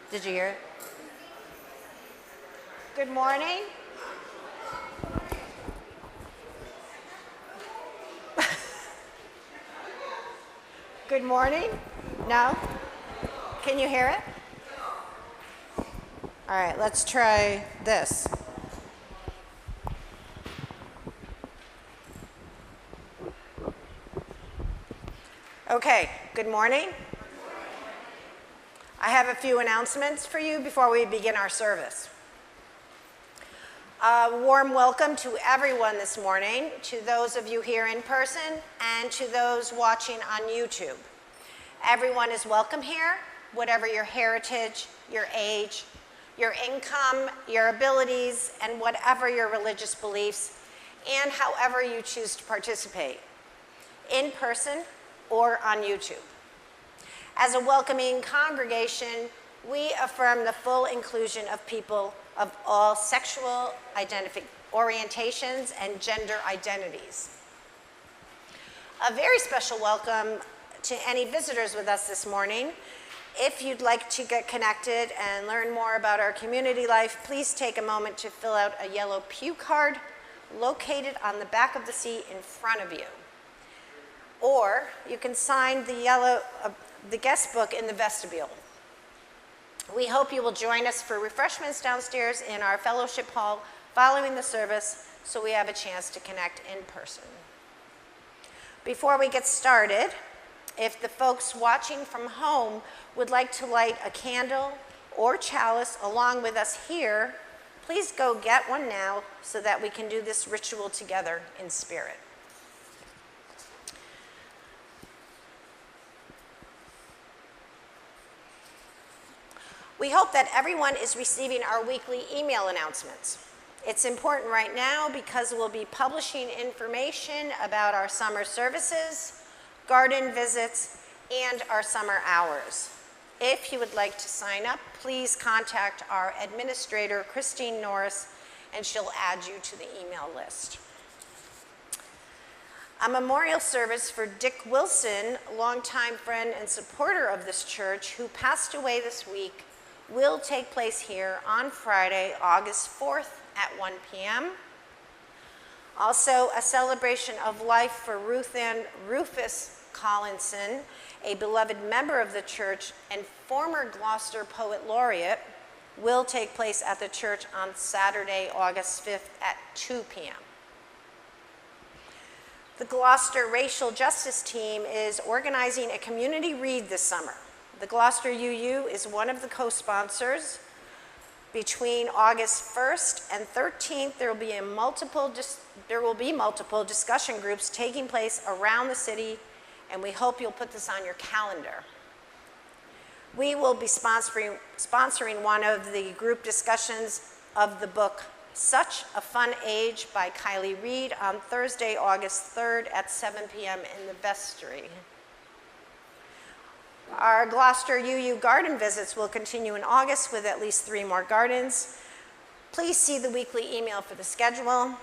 Did you hear it? Good morning. Good morning. No? Can you hear it? All right, let's try this. Okay, good morning. I have a few announcements for you before we begin our service. A warm welcome to everyone this morning, to those of you here in person and to those watching on YouTube. Everyone is welcome here, whatever your heritage, your age, your income, your abilities, and whatever your religious beliefs, and however you choose to participate, in person or on YouTube. As a welcoming congregation, we affirm the full inclusion of people of all sexual orientations and gender identities. A very special welcome to any visitors with us this morning. If you'd like to get connected and learn more about our community life, please take a moment to fill out a yellow pew card located on the back of the seat in front of you. Or you can sign the guest book in the vestibule. We hope you will join us for refreshments downstairs in our fellowship hall following the service, so we have a chance to connect in person. Before we get started, if the folks watching from home would like to light a candle or chalice along with us here, please go get one now so that we can do this ritual together in spirit. We hope that everyone is receiving our weekly email announcements. It's important right now because we'll be publishing information about our summer services, garden visits, and our summer hours. If you would like to sign up, please contact our administrator, Christine Norris, and she'll add you to the email list. A memorial service for Dick Wilson, longtime friend and supporter of this church, who passed away this week, will take place here on Friday, August 4th at 1 p.m. Also, a celebration of life for Ruth Ann Rufus Collinson, a beloved member of the church and former Gloucester Poet Laureate, will take place at the church on Saturday, August 5th at 2 p.m. The Gloucester Racial Justice Team is organizing a community read this summer. The Gloucester UU is one of the co-sponsors. Between August 1st and 13th, there will be multiple discussion groups taking place around the city, and we hope you'll put this on your calendar. We will be sponsoring one of the group discussions of the book Such a Fun Age by Kylie Reed on Thursday, August 3rd at 7 p.m. in the vestry. Our Gloucester UU garden visits will continue in August with at least 3 more gardens. Please see the weekly email for the schedule.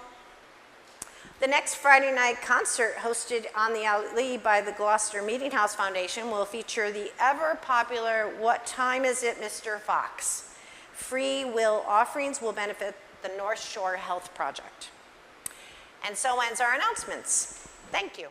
The next Friday night concert hosted on the alley by the Gloucester Meeting House Foundation will feature the ever-popular What Time Is It, Mr. Fox? Free will offerings will benefit the North Shore Health Project. And so ends our announcements. Thank you.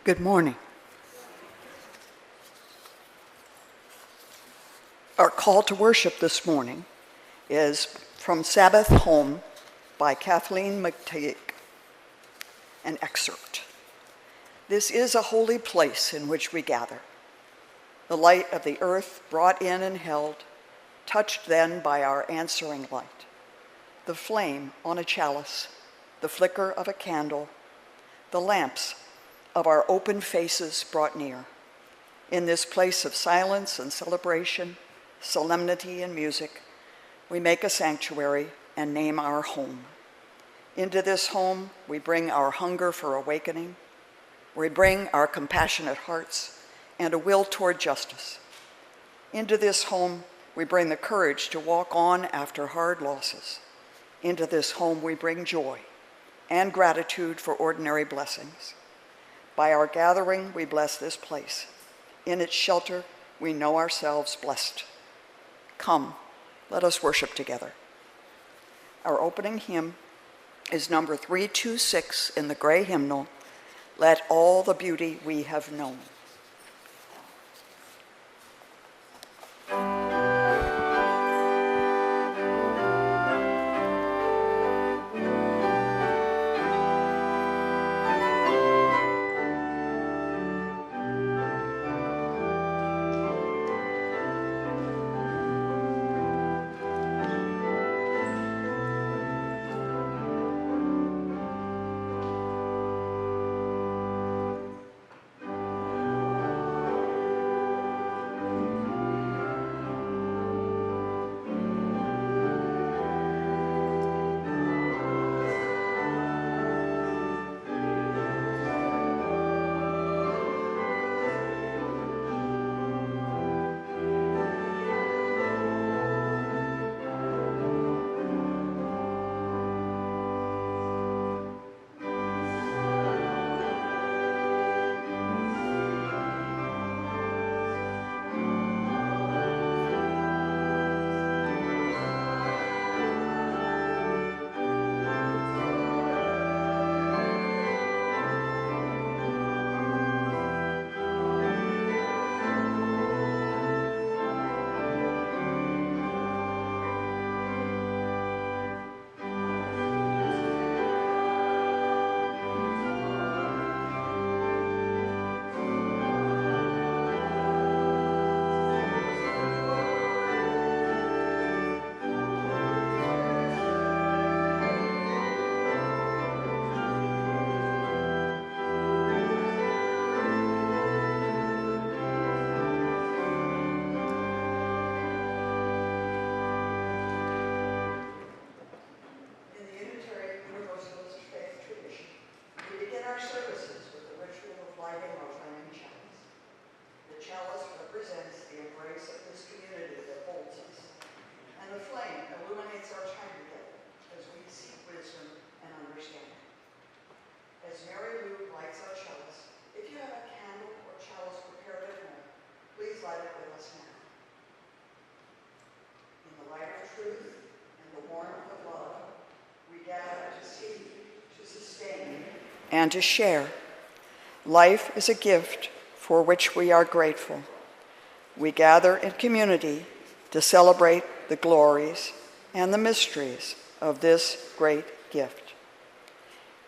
Good morning. Our call to worship this morning is from Sabbath Home by Kathleen McTeague, an excerpt. This is a holy place in which we gather. The light of the earth brought in and held, touched then by our answering light. The flame on a chalice, the flicker of a candle, the lamps of our open faces brought near. In this place of silence and celebration, solemnity and music, we make a sanctuary and name our home. Into this home, we bring our hunger for awakening. We bring our compassionate hearts and a will toward justice. Into this home, we bring the courage to walk on after hard losses. Into this home, we bring joy and gratitude for ordinary blessings. By our gathering, we bless this place. In its shelter, we know ourselves blessed. Come, let us worship together. Our opening hymn is number 326 in the gray hymnal, Let All the Beauty We Have Known. And to share. Life is a gift for which we are grateful. We gather in community to celebrate the glories and the mysteries of this great gift.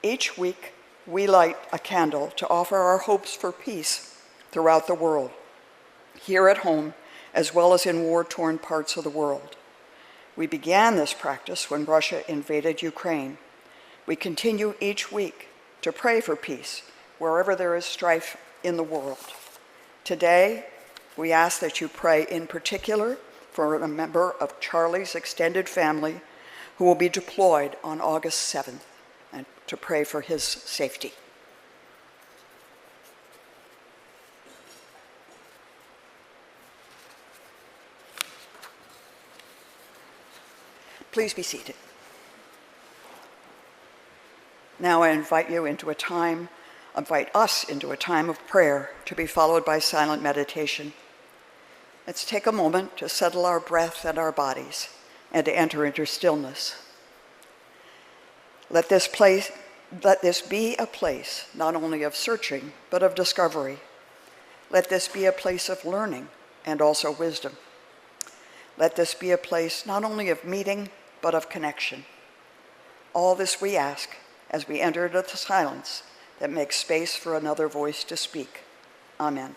Each week, we light a candle to offer our hopes for peace throughout the world, here at home, as well as in war-torn parts of the world. We began this practice when Russia invaded Ukraine. We continue each week to pray for peace wherever there is strife in the world. Today, we ask that you pray in particular for a member of Charlie's extended family who will be deployed on August 7th, and to pray for his safety. Please be seated. Now I invite us into a time of prayer to be followed by silent meditation. Let's take a moment to settle our breath and our bodies and to enter into stillness. Let this Let this be a place not only of searching, but of discovery. Let this be a place of learning and also wisdom. Let this be a place not only of meeting, but of connection. All this we ask as we enter into the silence that makes space for another voice to speak. Amen.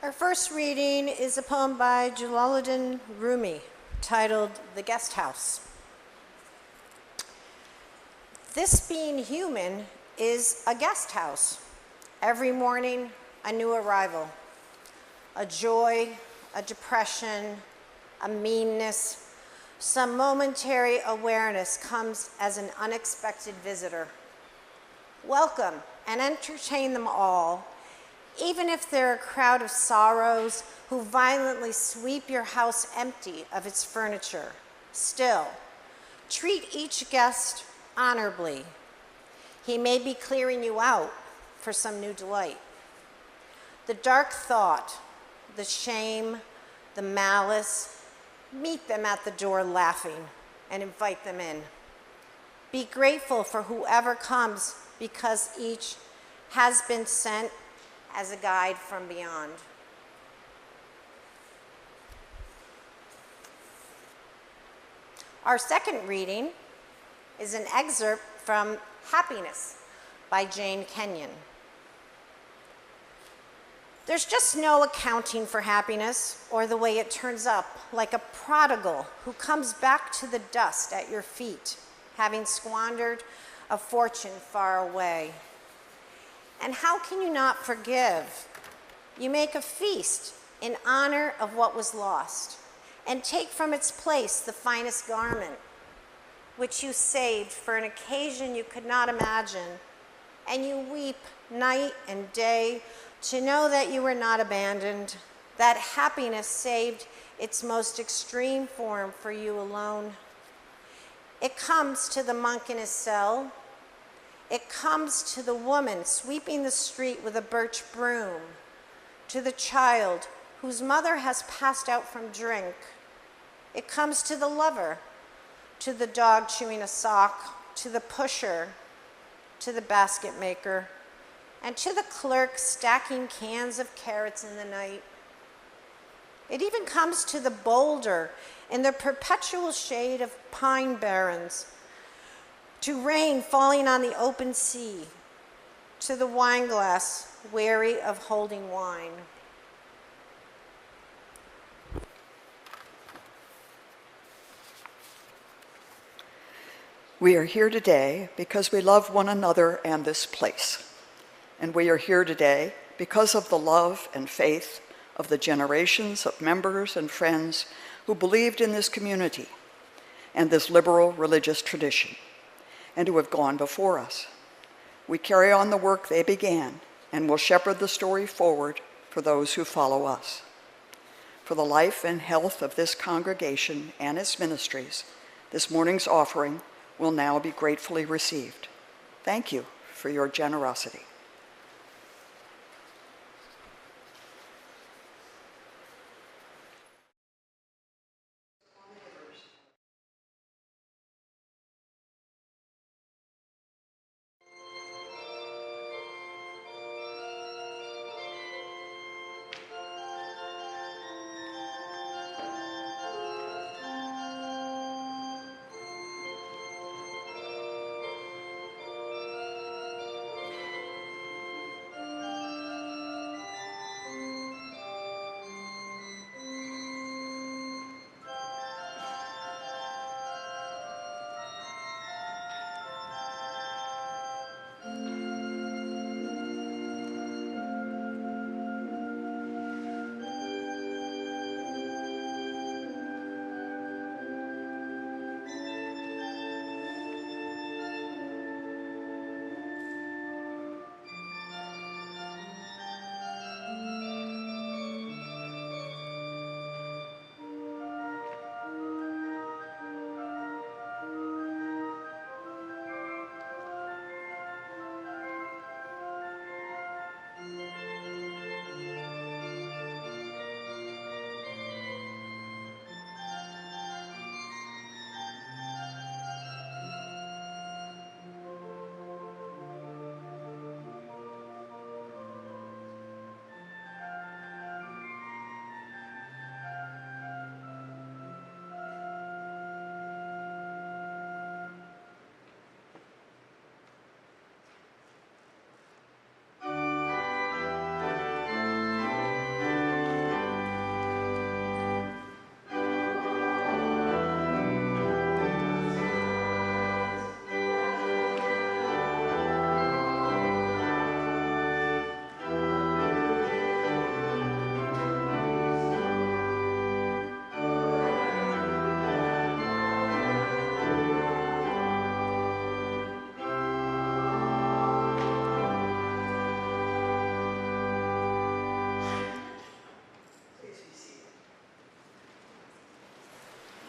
Our first reading is a poem by Jalaluddin Rumi. titled The Guest House. This being human is a guest house. Every morning, a new arrival. A joy, a depression, a meanness, some momentary awareness comes as an unexpected visitor. Welcome and entertain them all, even if they're a crowd of sorrows who violently sweep your house empty of its furniture. Still, treat each guest honorably. He may be clearing you out for some new delight. The dark thought, the shame, the malice, meet them at the door laughing and invite them in. Be grateful for whoever comes, because each has been sent as a guide from beyond. Our second reading is an excerpt from Happiness by Jane Kenyon. There's just no accounting for happiness or the way it turns up, like a prodigal who comes back to the dust at your feet, having squandered a fortune far away. And how can you not forgive? You make a feast in honor of what was lost and take from its place the finest garment, which you saved for an occasion you could not imagine, and you weep night and day to know that you were not abandoned, that happiness saved its most extreme form for you alone. It comes to the monk in his cell. It comes to the woman sweeping the street with a birch broom, to the child whose mother has passed out from drink. It comes to the lover, to the dog chewing a sock, to the pusher, to the basket maker, and to the clerk stacking cans of carrots in the night. It even comes to the boulder in the perpetual shade of pine barrens, to rain falling on the open sea, to the wineglass weary of holding wine. We are here today because we love one another and this place. And we are here today because of the love and faith of the generations of members and friends who believed in this community and this liberal religious tradition, and who have gone before us. We carry on the work they began and will shepherd the story forward for those who follow us. For the life and health of this congregation and its ministries, this morning's offering will now be gratefully received. Thank you for your generosity.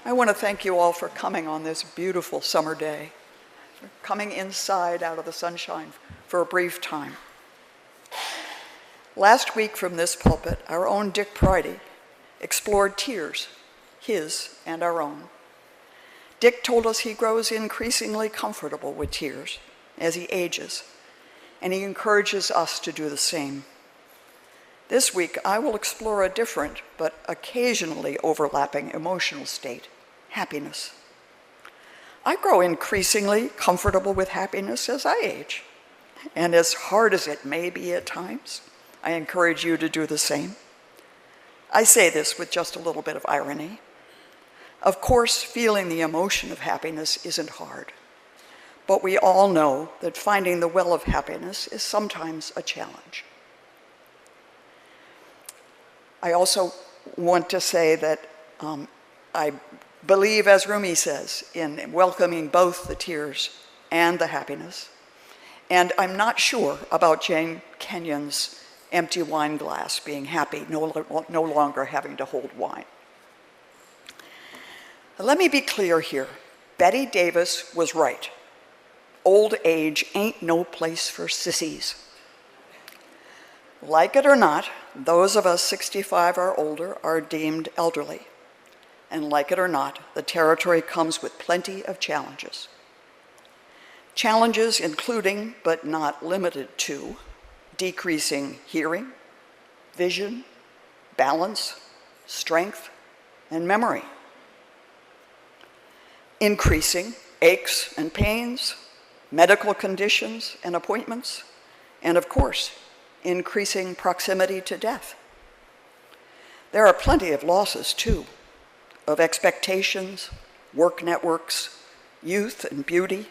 I want to thank you all for coming on this beautiful summer day, for coming inside out of the sunshine for a brief time. Last week from this pulpit, our own Dick Pridey explored tears, his and our own. Dick told us he grows increasingly comfortable with tears as he ages, and he encourages us to do the same. This week, I will explore a different but occasionally overlapping emotional state, happiness. I grow increasingly comfortable with happiness as I age, and as hard as it may be at times, I encourage you to do the same. I say this with just a little bit of irony. Of course, feeling the emotion of happiness isn't hard, but we all know that finding the well of happiness is sometimes a challenge. I also want to say that I believe, as Rumi says, in welcoming both the tears and the happiness. And I'm not sure about Jane Kenyon's empty wine glass being happy, no longer having to hold wine. Let me be clear here. Betty Davis was right. Old age ain't no place for sissies. Like it or not, those of us 65 or older are deemed elderly. And like it or not, the territory comes with plenty of challenges. Challenges including, but not limited to, decreasing hearing, vision, balance, strength, and memory. Increasing aches and pains, medical conditions and appointments, and of course, increasing proximity to death. There are plenty of losses, too, of expectations, work networks, youth and beauty,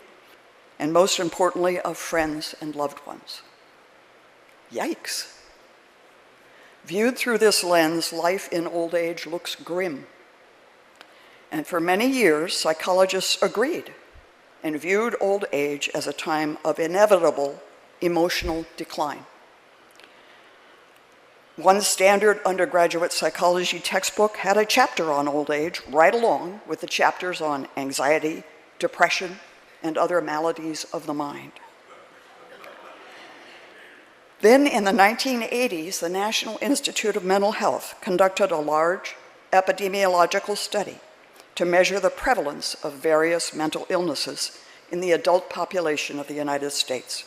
and most importantly, of friends and loved ones. Yikes. Viewed through this lens, life in old age looks grim. And for many years, psychologists agreed and viewed old age as a time of inevitable emotional decline. One standard undergraduate psychology textbook had a chapter on old age right along with the chapters on anxiety, depression, and other maladies of the mind. Then in the 1980s, the National Institute of Mental Health conducted a large epidemiological study to measure the prevalence of various mental illnesses in the adult population of the United States.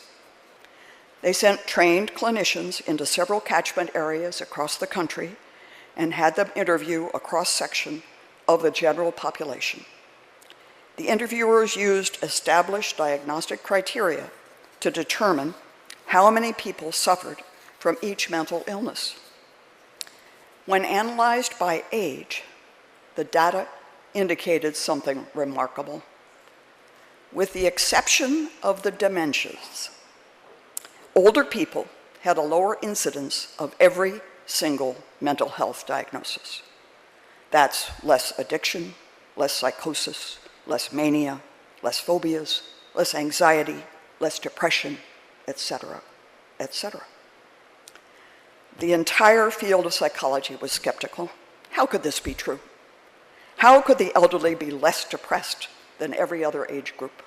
They sent trained clinicians into several catchment areas across the country and had them interview a cross-section of the general population. The interviewers used established diagnostic criteria to determine how many people suffered from each mental illness. When analyzed by age, the data indicated something remarkable. With the exception of the dementias, older people had a lower incidence of every single mental health diagnosis. That's less addiction, less psychosis, less mania, less phobias, less anxiety, less depression, etc., etc. The entire field of psychology was skeptical. How could this be true? How could the elderly be less depressed than every other age group?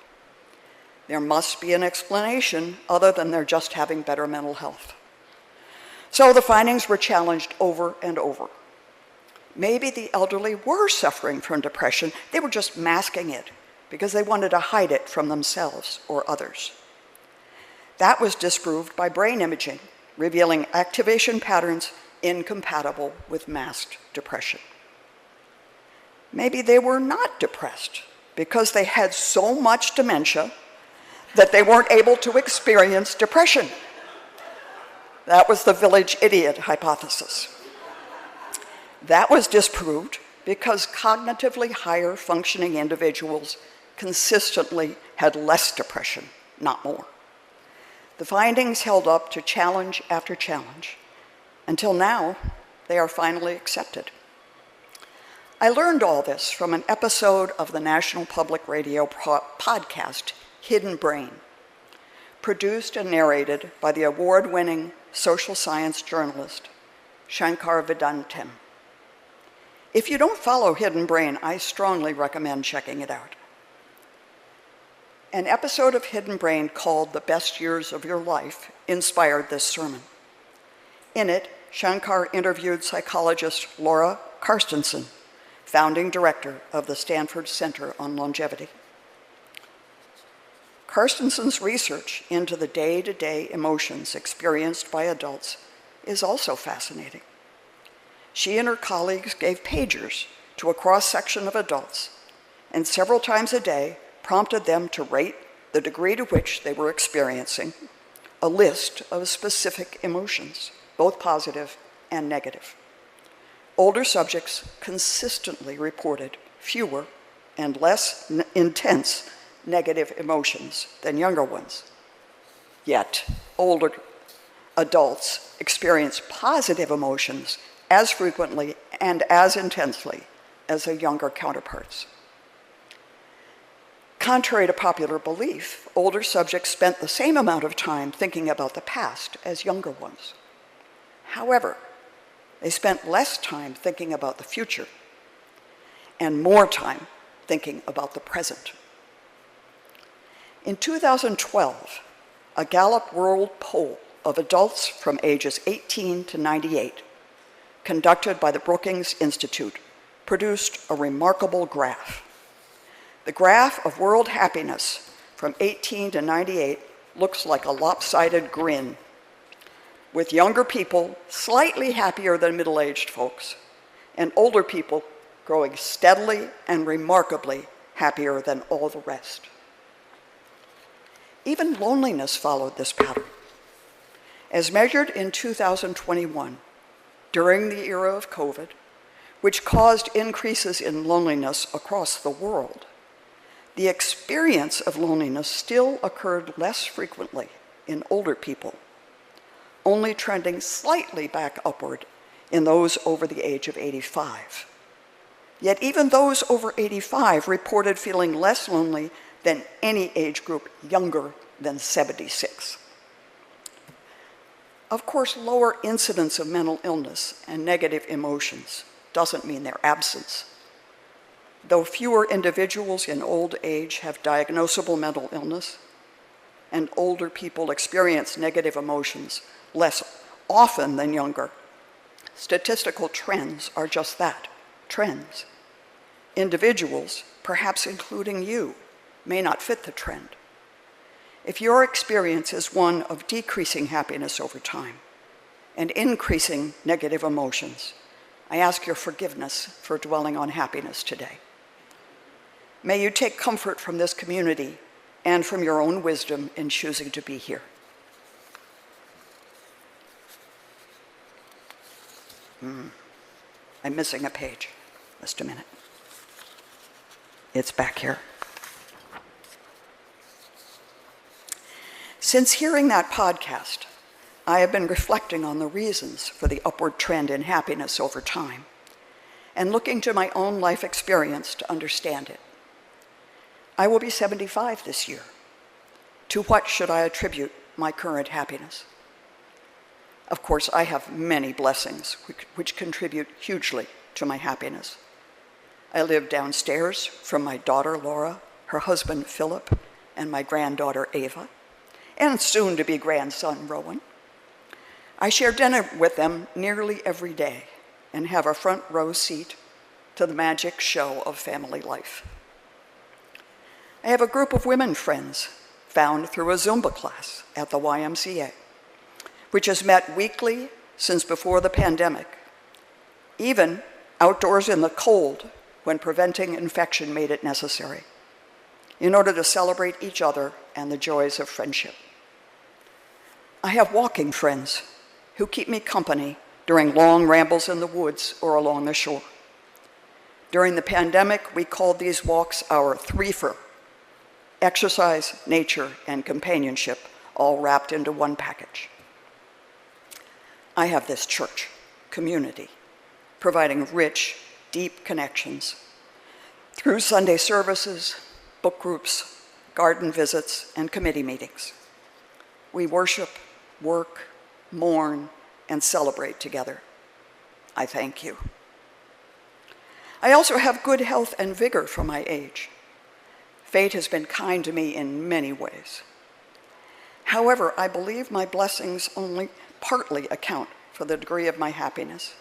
There must be an explanation other than they're just having better mental health. So the findings were challenged over and over. Maybe the elderly were suffering from depression. They were just masking it because they wanted to hide it from themselves or others. That was disproved by brain imaging, revealing activation patterns incompatible with masked depression. Maybe they were not depressed because they had so much dementia that they weren't able to experience depression. That was the village idiot hypothesis. That was disproved because cognitively higher functioning individuals consistently had less depression, not more. The findings held up to challenge after challenge. Until now, they are finally accepted. I learned all this from an episode of the National Public Radio podcast, Hidden Brain, produced and narrated by the award-winning social science journalist, Shankar Vedantam. If you don't follow Hidden Brain, I strongly recommend checking it out. An episode of Hidden Brain called The Best Years of Your Life inspired this sermon. In it, Shankar interviewed psychologist Laura Carstensen, founding director of the Stanford Center on Longevity. Carstensen's research into the day-to-day emotions experienced by adults is also fascinating. She and her colleagues gave pagers to a cross-section of adults and several times a day prompted them to rate the degree to which they were experiencing a list of specific emotions, both positive and negative. Older subjects consistently reported fewer and less intense negative emotions than younger ones. Yet, older adults experience positive emotions as frequently and as intensely as their younger counterparts. Contrary to popular belief, older subjects spent the same amount of time thinking about the past as younger ones. However, they spent less time thinking about the future and more time thinking about the present. In 2012, a Gallup World Poll of adults from ages 18 to 98, conducted by the Brookings Institute, produced a remarkable graph. The graph of world happiness from 18 to 98 looks like a lopsided grin, with younger people slightly happier than middle-aged folks, and older people growing steadily and remarkably happier than all the rest. Even loneliness followed this pattern. As measured in 2021, during the era of COVID, which caused increases in loneliness across the world, the experience of loneliness still occurred less frequently in older people, only trending slightly back upward in those over the age of 85. Yet even those over 85 reported feeling less lonely than any age group younger than 76. Of course, lower incidence of mental illness and negative emotions doesn't mean their absence. Though fewer individuals in old age have diagnosable mental illness, and older people experience negative emotions less often than younger, statistical trends are just that, trends. Individuals, perhaps including you, may not fit the trend. If your experience is one of decreasing happiness over time and increasing negative emotions, I ask your forgiveness for dwelling on happiness today. May you take comfort from this community and from your own wisdom in choosing to be here. I'm missing a page. Just a minute. It's back here. Since hearing that podcast, I have been reflecting on the reasons for the upward trend in happiness over time and looking to my own life experience to understand it. I will be 75 this year. To what should I attribute my current happiness? Of course, I have many blessings which contribute hugely to my happiness. I live downstairs from my daughter Laura, her husband Philip, and my granddaughter Ava, and soon-to-be grandson Rowan. I share dinner with them nearly every day and have a front row seat to the magic show of family life. I have a group of women friends found through a Zumba class at the YMCA, which has met weekly since before the pandemic, even outdoors in the cold when preventing infection made it necessary, in order to celebrate each other and the joys of friendship. I have walking friends who keep me company during long rambles in the woods or along the shore. During the pandemic, we called these walks our threefer: exercise, nature, and companionship, all wrapped into one package. I have this church community, providing rich, deep connections through Sunday services, book groups, garden visits, and committee meetings. We worship, work, mourn, and celebrate together. I thank you. I also have good health and vigor for my age. Fate has been kind to me in many ways. However, I believe my blessings only partly account for the degree of my happiness.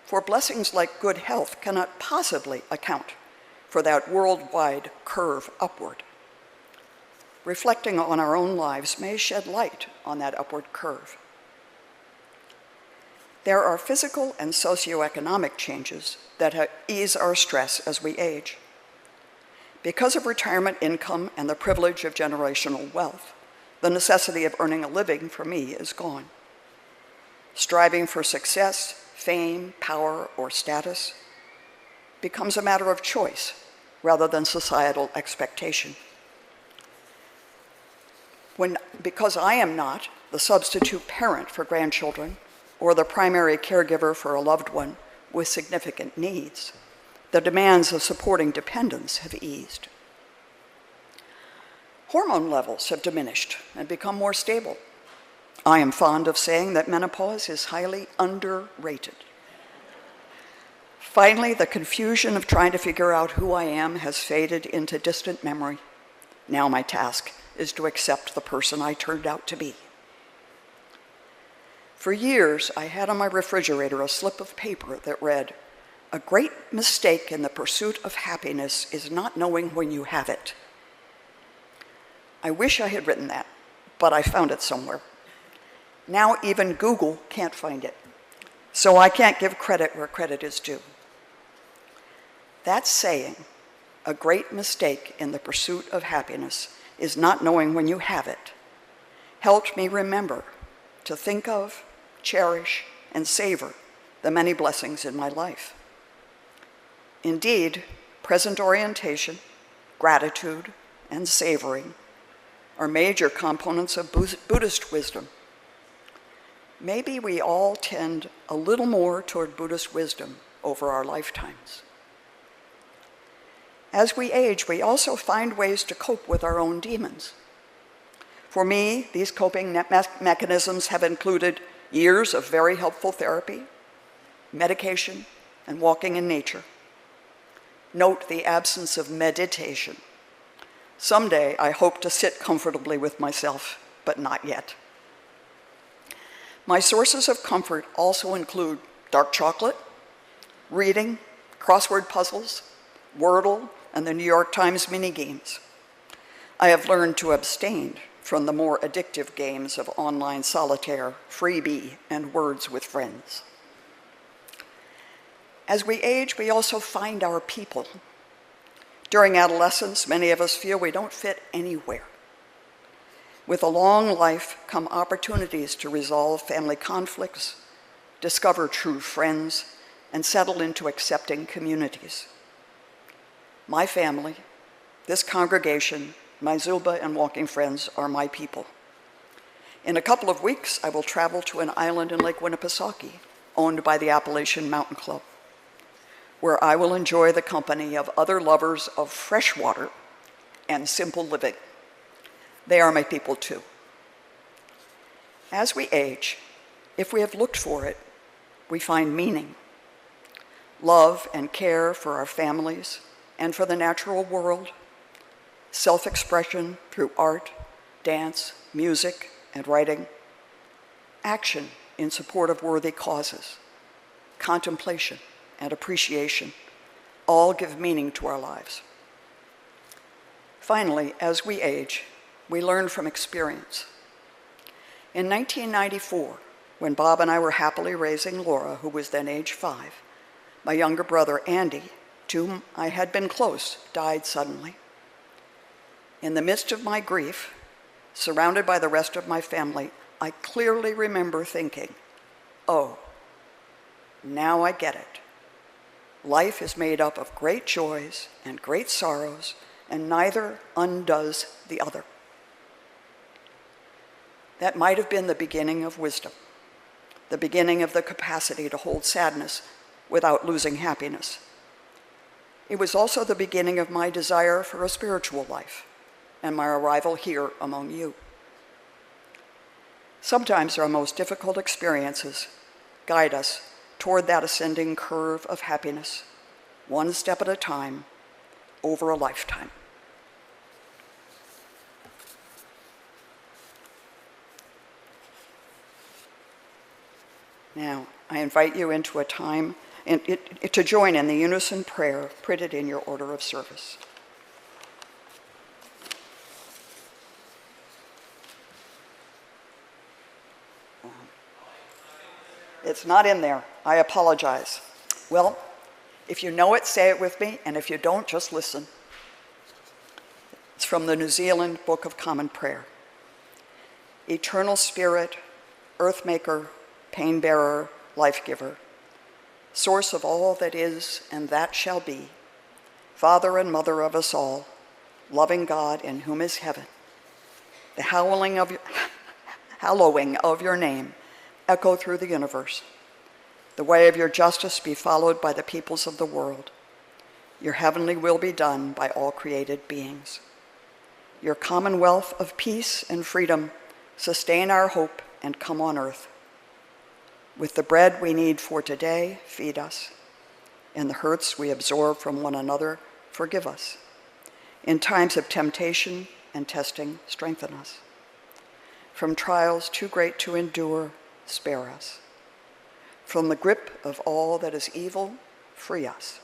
For blessings like good health cannot possibly account for that worldwide curve upward. Reflecting on our own lives may shed light on that upward curve. There are physical and socioeconomic changes that ease our stress as we age. Because of retirement income and the privilege of generational wealth, the necessity of earning a living for me is gone. Striving for success, fame, power, or status becomes a matter of choice rather than societal expectation. Because I am not the substitute parent for grandchildren or the primary caregiver for a loved one with significant needs, the demands of supporting dependents have eased. Hormone levels have diminished and become more stable. I am fond of saying that menopause is highly underrated. Finally, the confusion of trying to figure out who I am has faded into distant memory. Now my task is to accept the person I turned out to be. For years, I had on my refrigerator a slip of paper that read, "A great mistake in the pursuit of happiness is not knowing when you have it." I wish I had written that, but I found it somewhere. Now even Google can't find it, so I can't give credit where credit is due. That saying, "A great mistake in the pursuit of happiness is not knowing when you have it," helped me remember to think of, cherish, and savor the many blessings in my life. Indeed, present orientation, gratitude, and savoring are major components of Buddhist wisdom. Maybe we all tend a little more toward Buddhist wisdom over our lifetimes. As we age, we also find ways to cope with our own demons. For me, these coping mechanisms have included years of very helpful therapy, medication, and walking in nature. Note the absence of meditation. Someday, I hope to sit comfortably with myself, but not yet. My sources of comfort also include dark chocolate, reading, crossword puzzles, Wordle, and the New York Times mini-games. I have learned to abstain from the more addictive games of online solitaire, freebie, and words with friends. As we age, we also find our people. During adolescence, many of us feel we don't fit anywhere. With a long life come opportunities to resolve family conflicts, discover true friends, and settle into accepting communities. My family, this congregation, my Zumba and walking friends are my people. In a couple of weeks, I will travel to an island in Lake Winnipesaukee, owned by the Appalachian Mountain Club, where I will enjoy the company of other lovers of fresh water and simple living. They are my people too. As we age, if we have looked for it, we find meaning, love and care for our families and for the natural world, self-expression through art, dance, music, and writing, action in support of worthy causes, contemplation, and appreciation all give meaning to our lives. Finally, as we age, we learn from experience. In 1994, when Bob and I were happily raising Laura, who was then age 5, my younger brother, Andy, to whom I had been close, died suddenly. In the midst of my grief, surrounded by the rest of my family, I clearly remember thinking, "Oh, now I get it. Life is made up of great joys and great sorrows, and neither undoes the other." That might have been the beginning of wisdom, the beginning of the capacity to hold sadness without losing happiness. It was also the beginning of my desire for a spiritual life and my arrival here among you. Sometimes our most difficult experiences guide us toward that ascending curve of happiness. one step at a time, over a lifetime. Now, I invite you into a time to join in the unison prayer printed in your order of service. It's not in there. I apologize. Well, if you know it, say it with me, and if you don't, just listen. It's from the New Zealand Book of Common Prayer. Eternal Spirit, Earthmaker, Pain-bearer, Life-giver, source of all that is and that shall be, Father and Mother of us all, loving God in whom is heaven, the hallowing of your name echo through the universe. The way of your justice be followed by the peoples of the world. Your heavenly will be done by all created beings. Your commonwealth of peace and freedom sustain our hope and come on earth. With the bread we need for today, feed us. In the hurts we absorb from one another, forgive us. In times of temptation and testing, strengthen us. From trials too great to endure, spare us. From the grip of all that is evil, free us.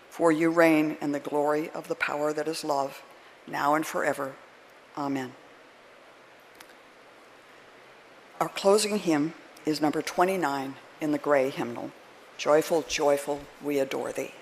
For you reign in the glory of the power that is love, now and forever. Amen. Our closing hymn is number 29 in the gray hymnal. Joyful, joyful, we adore thee.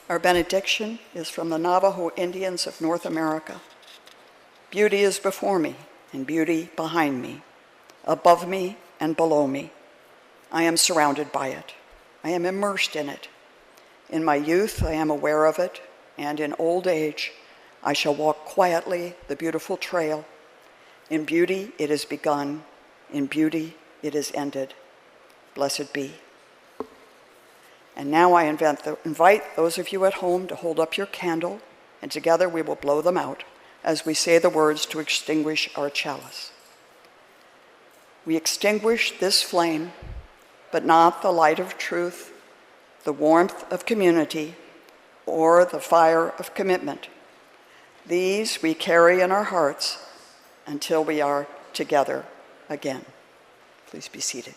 Our benediction is from the Navajo Indians of North America. Beauty is before me and beauty behind me, above me and below me. I am surrounded by it. I am immersed in it. In my youth, I am aware of it, and in old age, I shall walk quietly the beautiful trail. In beauty, it is begun. In beauty, it is ended. Blessed be. And now I invite those of you at home to hold up your candle, and together we will blow them out as we say the words to extinguish our chalice. We extinguish this flame, but not the light of truth, the warmth of community, or the fire of commitment. These we carry in our hearts until we are together again. Please be seated.